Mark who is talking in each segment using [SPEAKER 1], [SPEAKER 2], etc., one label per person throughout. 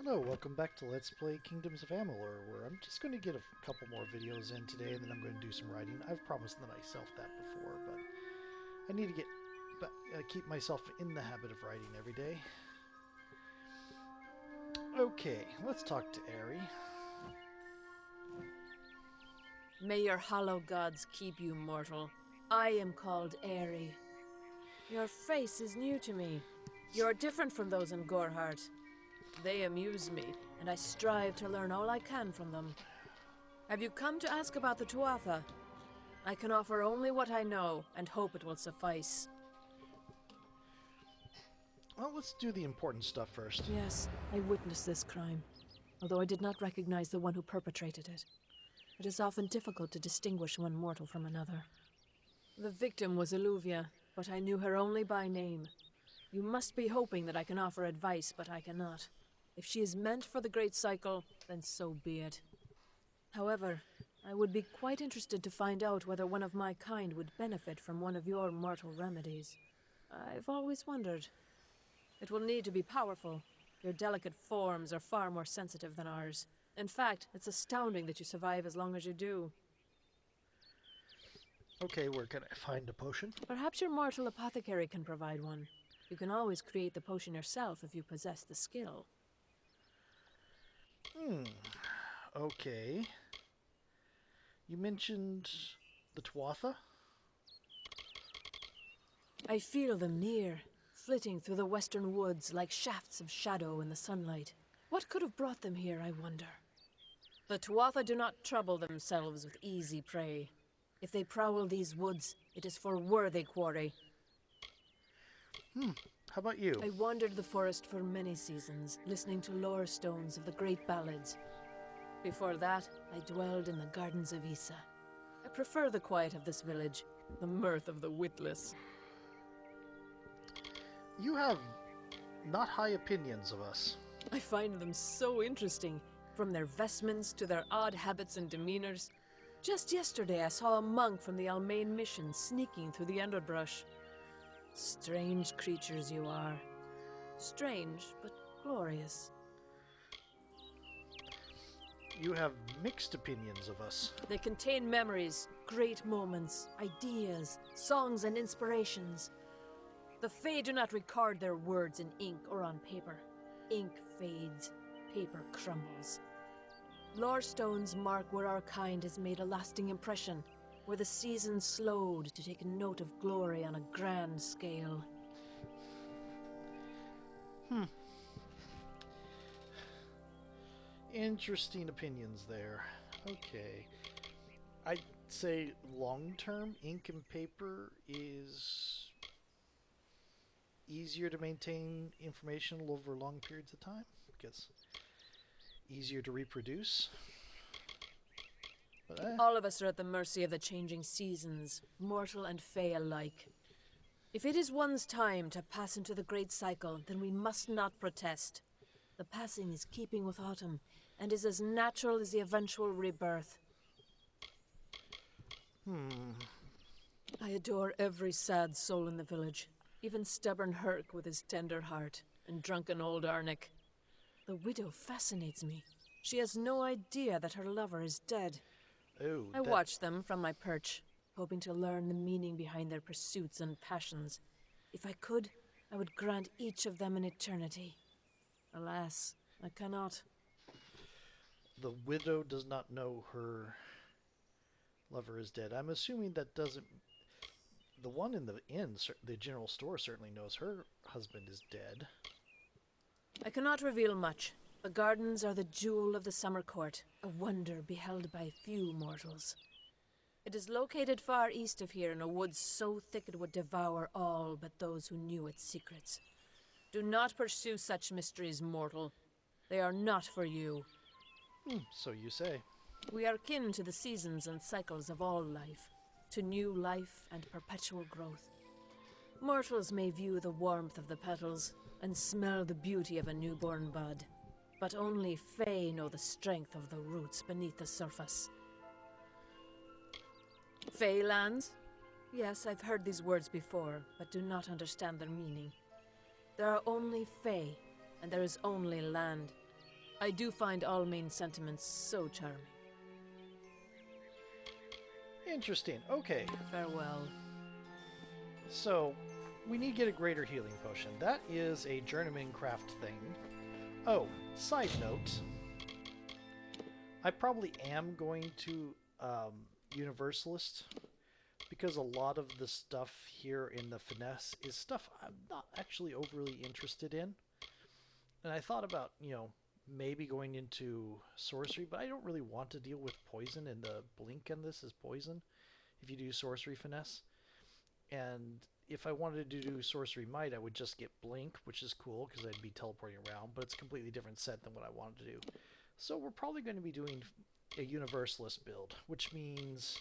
[SPEAKER 1] Hello, welcome back to Let's Play Kingdoms of Amalur, where I'm just going to get a couple more videos in today, and then I'm going to do some writing. I've promised myself that before, but I need to keep myself in the habit of writing every day. Okay, let's talk to Ari.
[SPEAKER 2] May your hollow gods keep you, mortal. I am called Ari. Your face is new to me. You're different from those in Gorhart. They amuse me, and I strive to learn all I can from them. Have you come to ask about the Tuatha? I can offer only what I know, and hope it will suffice.
[SPEAKER 1] Well, let's do the important stuff first.
[SPEAKER 2] Yes, I witnessed this crime, although I did not recognize the one who perpetrated it. It is often difficult to distinguish one mortal from another. The victim was Illuvia, but I knew her only by name. You must be hoping that I can offer advice, but I cannot. If she is meant for the Great Cycle, then so be it. However, I would be quite interested to find out whether one of my kind would benefit from one of your mortal remedies. I've always wondered. It will need to be powerful. Your delicate forms are far more sensitive than ours. In fact, it's astounding that you survive as long as you do.
[SPEAKER 1] Okay, where can I find a potion?
[SPEAKER 2] Perhaps your mortal apothecary can provide one. You can always create the potion yourself if you possess the skill.
[SPEAKER 1] Okay. You mentioned the Tuatha?
[SPEAKER 2] I feel them near, flitting through the western woods like shafts of shadow in the sunlight. What could have brought them here, I wonder? The Tuatha do not trouble themselves with easy prey. If they prowl these woods, it is for worthy quarry.
[SPEAKER 1] How about you?
[SPEAKER 2] I wandered the forest for many seasons, listening to lore stones of the great ballads. Before that, I dwelled in the gardens of Issa. I prefer the quiet of this village, the mirth of the witless.
[SPEAKER 1] You have not high opinions of us.
[SPEAKER 2] I find them so interesting, from their vestments to their odd habits and demeanors. Just yesterday I saw a monk from the Almain mission sneaking through the underbrush. Strange creatures you are. Strange, but glorious.
[SPEAKER 1] You have mixed opinions of us.
[SPEAKER 2] They contain memories, great moments, ideas, songs and inspirations. The Fae do not record their words in ink or on paper. Ink fades, paper crumbles. Lore stones mark where our kind has made a lasting impression, where the seasons slowed to take note of glory on a grand scale.
[SPEAKER 1] Interesting opinions there. Okay. I'd say long-term ink and paper is easier to maintain information over long periods of time. Because easier to reproduce. But,
[SPEAKER 2] All of us are at the mercy of the changing seasons, mortal and fey alike. If it is one's time to pass into the Great Cycle, then we must not protest. The passing is keeping with autumn, and is as natural as the eventual rebirth. I adore every sad soul in the village, even stubborn Herc with his tender heart, and drunken old Arnick. The widow fascinates me. She has no idea that her lover is dead. I watch them from my perch, hoping to learn the meaning behind their pursuits and passions. If I could, I would grant each of them an eternity. Alas, I cannot.
[SPEAKER 1] The widow does not know her lover is dead. I'm assuming that doesn't... The one in the inn, the general store, certainly knows her husband is dead.
[SPEAKER 2] I cannot reveal much. The gardens are the jewel of the summer court, a wonder beheld by few mortals. It is located far east of here in a wood so thick it would devour all but those who knew its secrets. Do not pursue such mysteries, mortal. They are not for you.
[SPEAKER 1] So you say.
[SPEAKER 2] We are kin to the seasons and cycles of all life, to new life and perpetual growth. Mortals may view the warmth of the petals and smell the beauty of a newborn bud, but only Fae know the strength of the roots beneath the surface. Fae lands? Yes, I've heard these words before, but do not understand their meaning. There are only Fae, and there is only land. I do find all main sentiments so charming.
[SPEAKER 1] Interesting. Okay.
[SPEAKER 2] Farewell.
[SPEAKER 1] So, we need to get a greater healing potion. That is a journeyman craft thing. Oh, side note. I probably am going to Universalist, because a lot of the stuff here in the finesse is stuff I'm not actually overly interested in. And I thought about, you know, maybe going into sorcery, but I don't really want to deal with poison, and the blink on this is poison if you do sorcery finesse. And if I wanted to do sorcery might, I would just get blink, which is cool because I'd be teleporting around, but it's a completely different set than what I wanted to do. So we're probably going to be doing a universalist build, which means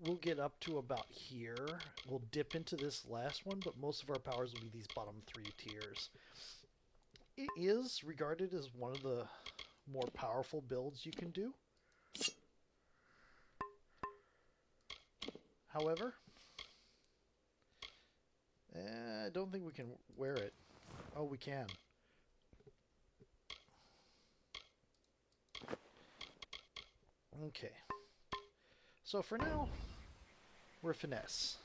[SPEAKER 1] we'll get up to about here. We'll dip into this last one, but most of our powers will be these bottom 3 tiers. It is regarded as one of the more powerful builds you can do. However, I don't think we can wear it. Oh, we can. Okay. So for now, we're finesse.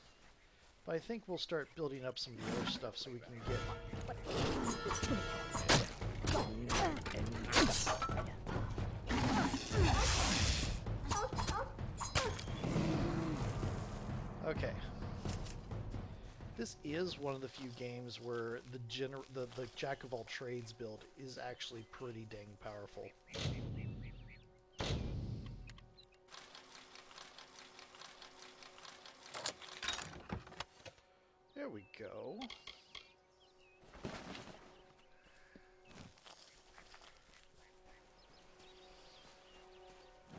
[SPEAKER 1] But I think we'll start building up some of the other stuff so we can get... Okay. This is one of the few games where the Jack of all trades build is actually pretty dang powerful. There we go.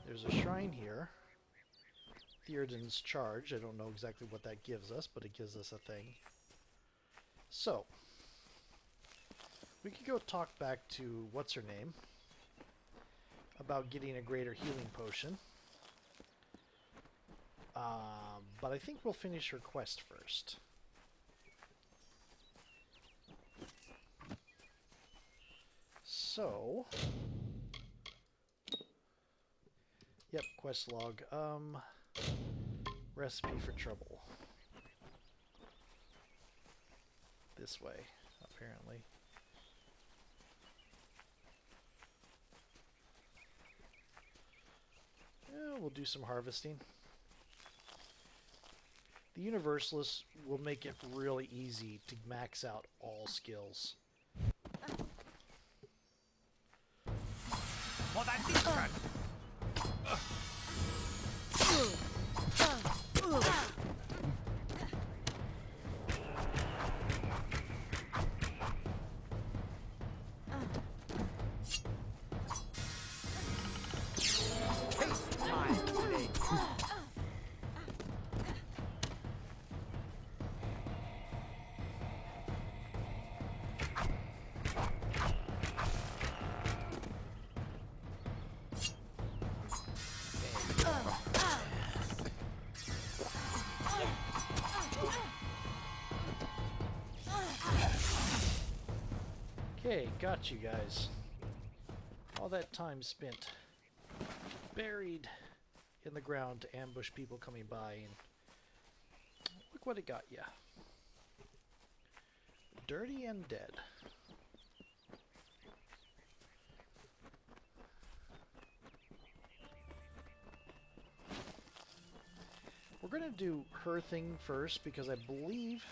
[SPEAKER 1] There's a shrine here. Theoden's charge. I don't know exactly what that gives us, but it gives us a thing. So, we could go talk back to what's her name about getting a greater healing potion. But I think we'll finish her quest first. So, yep, quest log. Recipe for trouble. This way, apparently. Yeah, we'll do some harvesting. The Universalist will make it really easy to max out all skills.
[SPEAKER 3] For that mission!
[SPEAKER 1] Okay, got you guys. All that time spent buried in the ground to ambush people coming by, and look what it got you. Dirty and dead. We're gonna do her thing first because I believe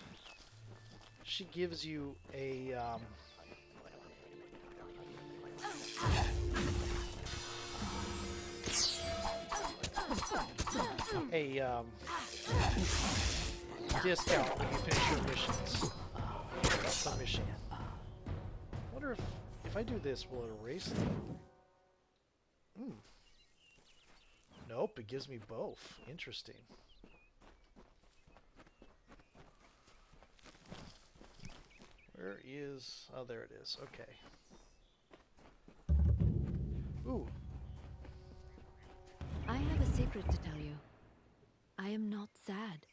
[SPEAKER 1] she gives you a discount when you finish your missions. Per mission. Wonder if I do this, will it erase them? Nope, it gives me both. Interesting. Where is... oh, there it is. Okay. Ooh.
[SPEAKER 4] I have a secret to tell you. I am not sad.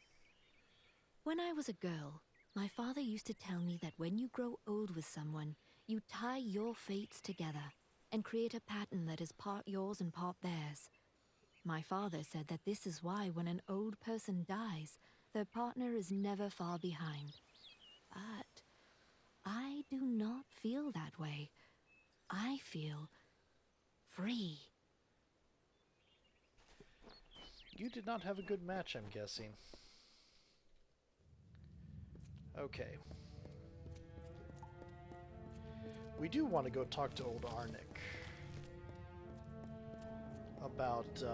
[SPEAKER 4] When I was a girl, my father used to tell me that when you grow old with someone, you tie your fates together. and create a pattern that is part yours and part theirs. My father said that this is why when an old person dies, their partner is never far behind. But I do not feel that way. I feel free.
[SPEAKER 1] You did not have a good match, I'm guessing. Okay. We do want to go talk to old Arnik about,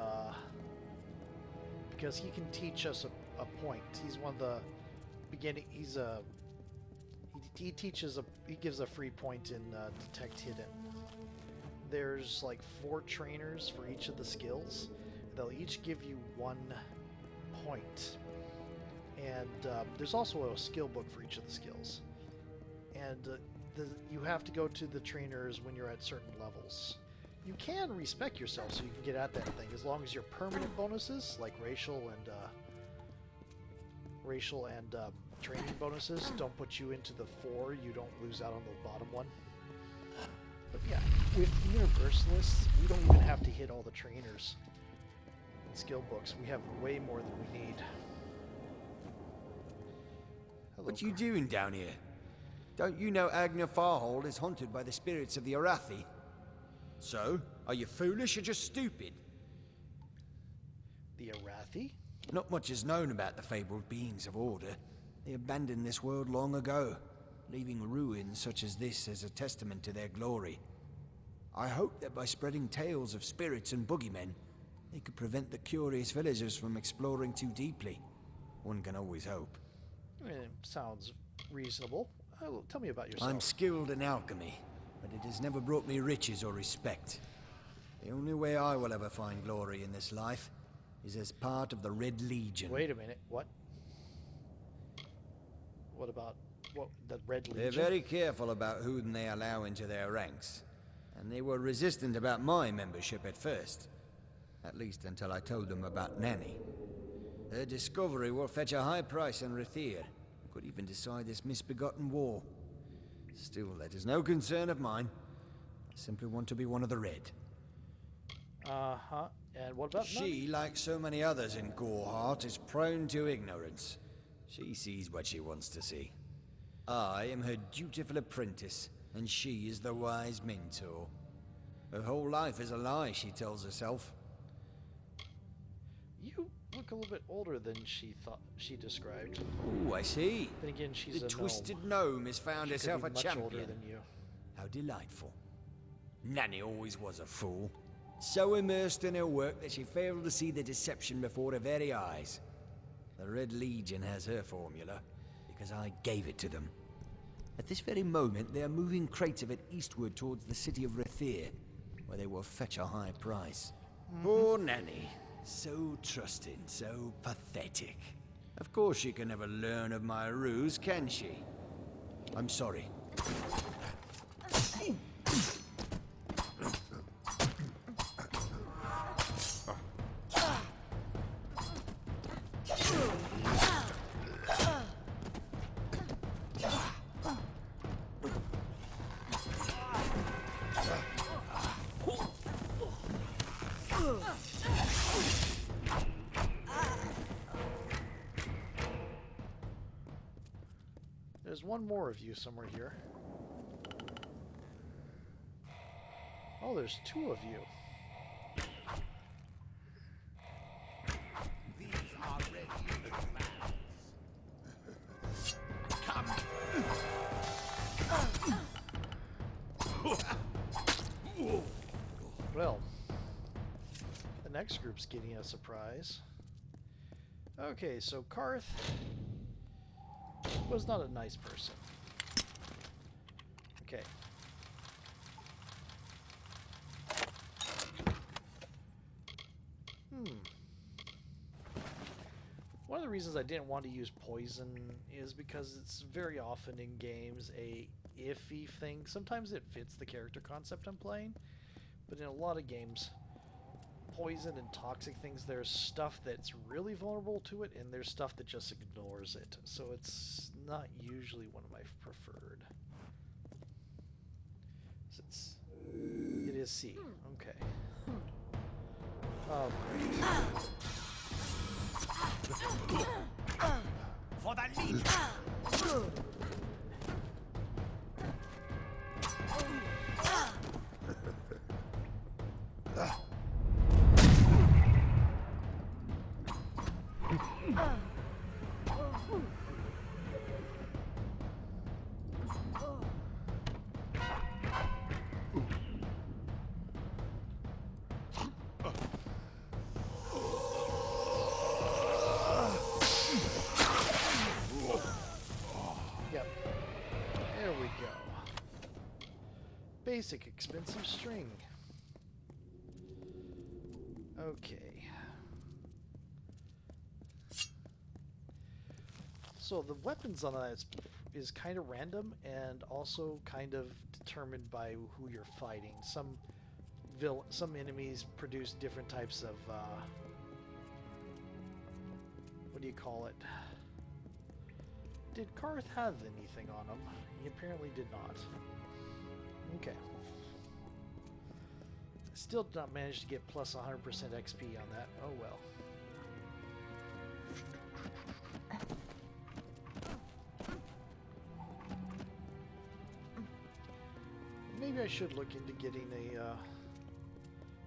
[SPEAKER 1] because he can teach us a point. He's one of the beginning, he teaches he gives a free point in Detect Hidden. There's like 4 trainers for each of the skills. They'll each give you 1 point. And there's also a skill book for each of the skills. And you have to go to the trainers when you're at certain levels. You can respec yourself so you can get at that thing, as long as your permanent bonuses, like racial and training bonuses, don't put you into the 4. You don't lose out on the bottom one. But yeah, with Universalists, we don't even have to hit all the trainers and skill books. We have way more than we need. Hello,
[SPEAKER 3] What you doing down here? Don't you know Agna Farhold is haunted by the spirits of the Arathi? So, are you foolish or just stupid?
[SPEAKER 1] The Arathi?
[SPEAKER 3] Not much is known about the fabled beings of Order. They abandoned this world long ago, leaving ruins such as this as a testament to their glory. I hope that by spreading tales of spirits and boogeymen, they could prevent the curious villagers from exploring too deeply. One can always hope.
[SPEAKER 1] Sounds reasonable. Tell me about yourself.
[SPEAKER 3] I'm skilled in alchemy, but it has never brought me riches or respect. The only way I will ever find glory in this life is as part of the Red Legion.
[SPEAKER 1] Wait a minute, what? What about the Red Legion?
[SPEAKER 3] They're very careful about whom they allow into their ranks, and they were resistant about my membership at first. At least until I told them about Nanny. Her discovery will fetch a high price in Rathir. Could even decide this misbegotten war. Still, that is no concern of mine. I simply want to be one of the Red.
[SPEAKER 1] Uh-huh. And what about
[SPEAKER 3] She, like so many others in Goreheart, is prone to ignorance. She sees what she wants to see. I am her dutiful apprentice, and she is the wise mentor. Her whole life is a lie, she tells herself.
[SPEAKER 1] You look a little bit older than she described.
[SPEAKER 3] Oh, I see.
[SPEAKER 1] Then again, she's
[SPEAKER 3] The
[SPEAKER 1] a
[SPEAKER 3] twisted
[SPEAKER 1] gnome.
[SPEAKER 3] gnome has found
[SPEAKER 1] She could
[SPEAKER 3] herself
[SPEAKER 1] be
[SPEAKER 3] a
[SPEAKER 1] much
[SPEAKER 3] champion.
[SPEAKER 1] older than you.
[SPEAKER 3] How delightful. Nanny always was a fool. So immersed in her work that she failed to see the deception before her very eyes. The Red Legion has her formula, because I gave it to them. At this very moment, they are moving crates of it eastward towards the city of Rathir, where they will fetch a high price. Poor Nanny. So trusting, so pathetic. Of course she can never learn of my ruse, can she? I'm sorry.
[SPEAKER 1] There's one more of you somewhere here. Oh, there's 2 of you.
[SPEAKER 5] These are ready, little Come.
[SPEAKER 1] Well, the next group's getting a surprise. Okay, so Karth was not a nice person. Okay. One of the reasons I didn't want to use poison is because it's very often in games a iffy thing. Sometimes it fits the character concept I'm playing, but in a lot of games, poison and toxic things, there's stuff that's really vulnerable to it, and there's stuff that just ignores it. So it's not usually one of my preferred. Since it see. Okay. Oh, great.
[SPEAKER 5] For the Legion!
[SPEAKER 1] Yep. There we go. Basic expensive string. Okay. So the weapons on that is kind of random and also kind of determined by who you're fighting. Some enemies produce different types of what do you call it? Did Karth have anything on him? He apparently did not. Okay. Still did not manage to get plus 100% XP on that. Oh well. Maybe I should look into getting a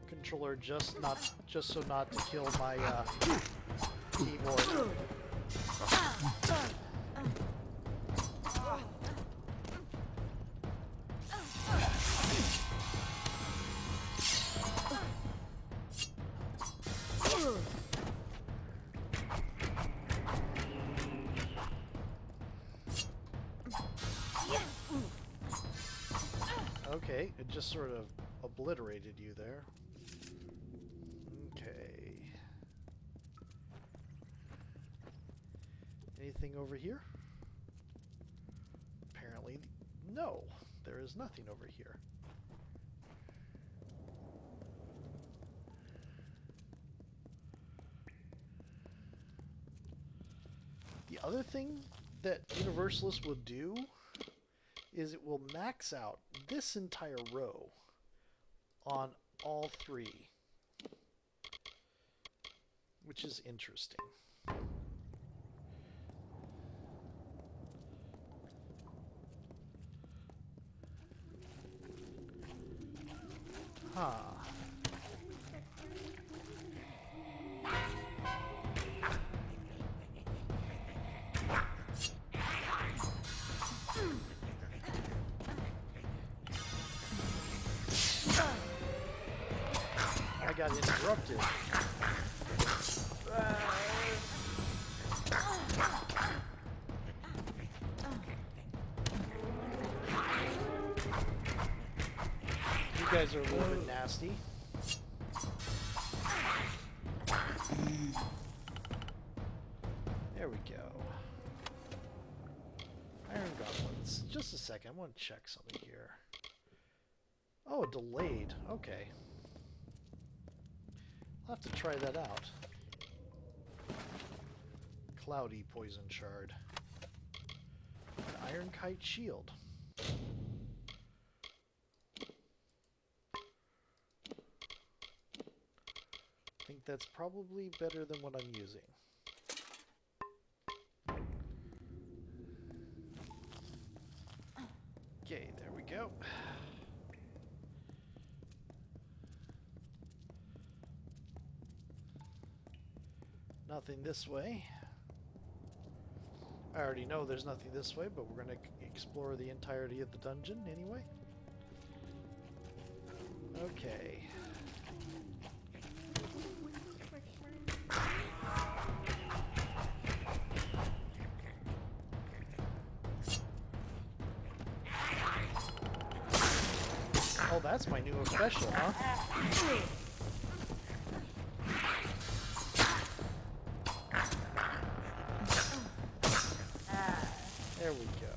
[SPEAKER 1] controller just so not to kill my keyboard. Okay, it just sort of obliterated you there. Okay. Anything over here? Apparently, no. There is nothing over here. The other thing that Universalists will do is it will max out this entire row on all three, which is interesting. Huh. I got interrupted. You guys are a little bit nasty. There we go. Iron goblins. Just a second, I want to check something here. Oh, delayed. Okay. I'll have to try that out. Cloudy poison shard. An iron kite shield. I think that's probably better than what I'm using. Okay, there we go. Nothing this way. I already know there's nothing this way, but we're going to explore the entirety of the dungeon anyway. Okay. Oh, that's my new special, huh? There we go.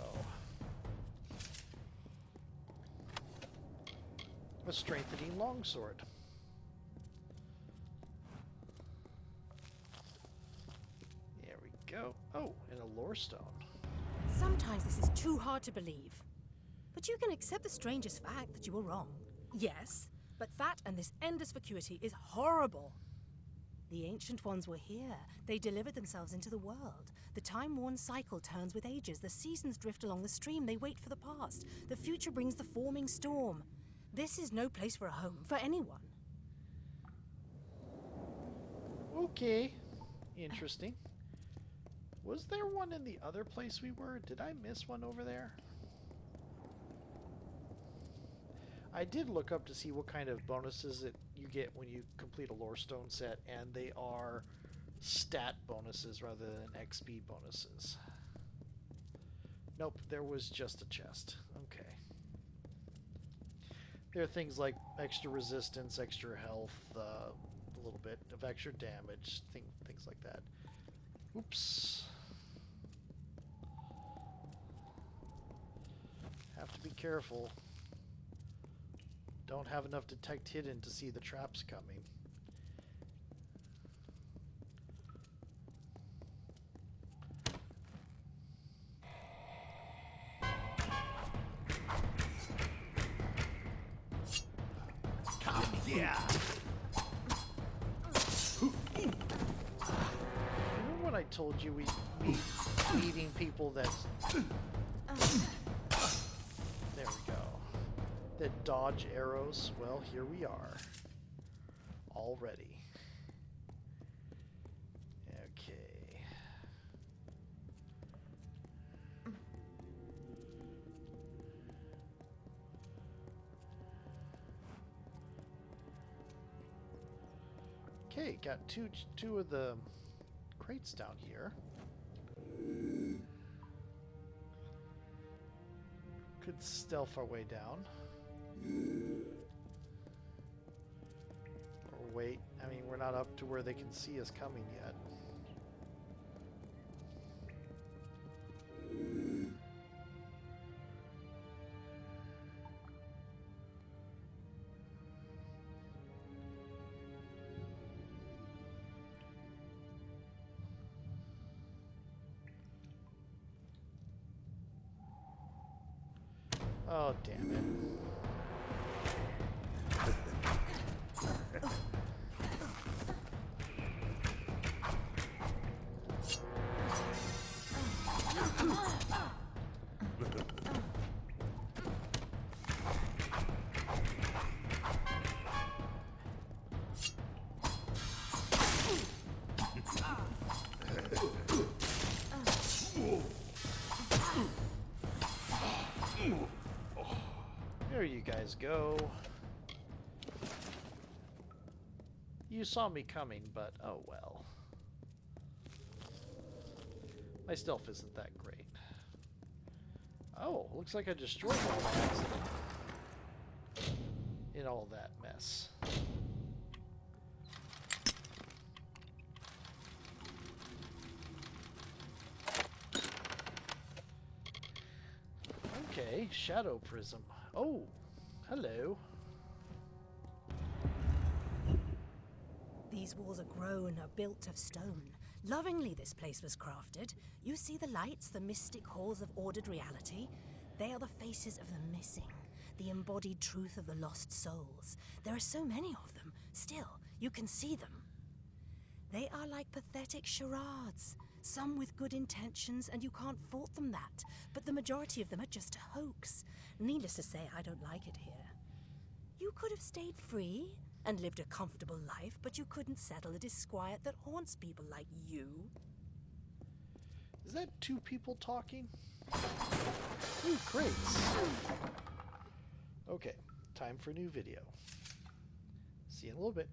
[SPEAKER 1] A strengthening longsword. There we go. Oh, and a lore stone.
[SPEAKER 6] Sometimes this is too hard to believe. But you can accept the strangest fact that you were wrong. Yes, But that and this endless vacuity is horrible. The Ancient Ones were here. They delivered themselves into the world. The time-worn cycle turns with ages. The seasons drift along the stream. They wait for the past. The future brings the forming storm. This is no place for a home, for anyone.
[SPEAKER 1] Okay. Interesting. Was there one in the other place we were? Did I miss one over there? I did look up to see what kind of bonuses that you get when you complete a lore stone set, and they are stat bonuses rather than XP bonuses. Nope, there was just a chest. Okay. There are things like extra resistance, extra health, a little bit of extra damage, things like that. Oops. Have to be careful. Don't have enough detect hidden to see the traps coming.
[SPEAKER 5] Come here.
[SPEAKER 1] Remember when I told you we meeting people that... There we go. That dodge arrows? Well, here we are. Already. Okay. Okay, got two of the crates down here. Could stealth our way down. Or wait. I mean, we're not up to where they can see us coming yet. Oh, damn it. There you guys go. You saw me coming, but oh well. My stealth isn't that great. Oh, looks like I destroyed one by accident in all that mess. Okay, shadow prism. Oh, hello.
[SPEAKER 6] These walls are grown, are built of stone. Lovingly this place was crafted. You see the lights, the mystic halls of ordered reality? They are the faces of the missing, the embodied truth of the lost souls. There are so many of them. Still, you can see them. They are like pathetic charades, some with good intentions, and you can't fault them that. But the majority of them are just a hoax. Needless to say, I don't like it here. You could have stayed free and lived a comfortable life, but you couldn't settle the disquiet that haunts people like you.
[SPEAKER 1] Is that two people talking? Ooh, crates. Okay, time for a new video. See you in a little bit.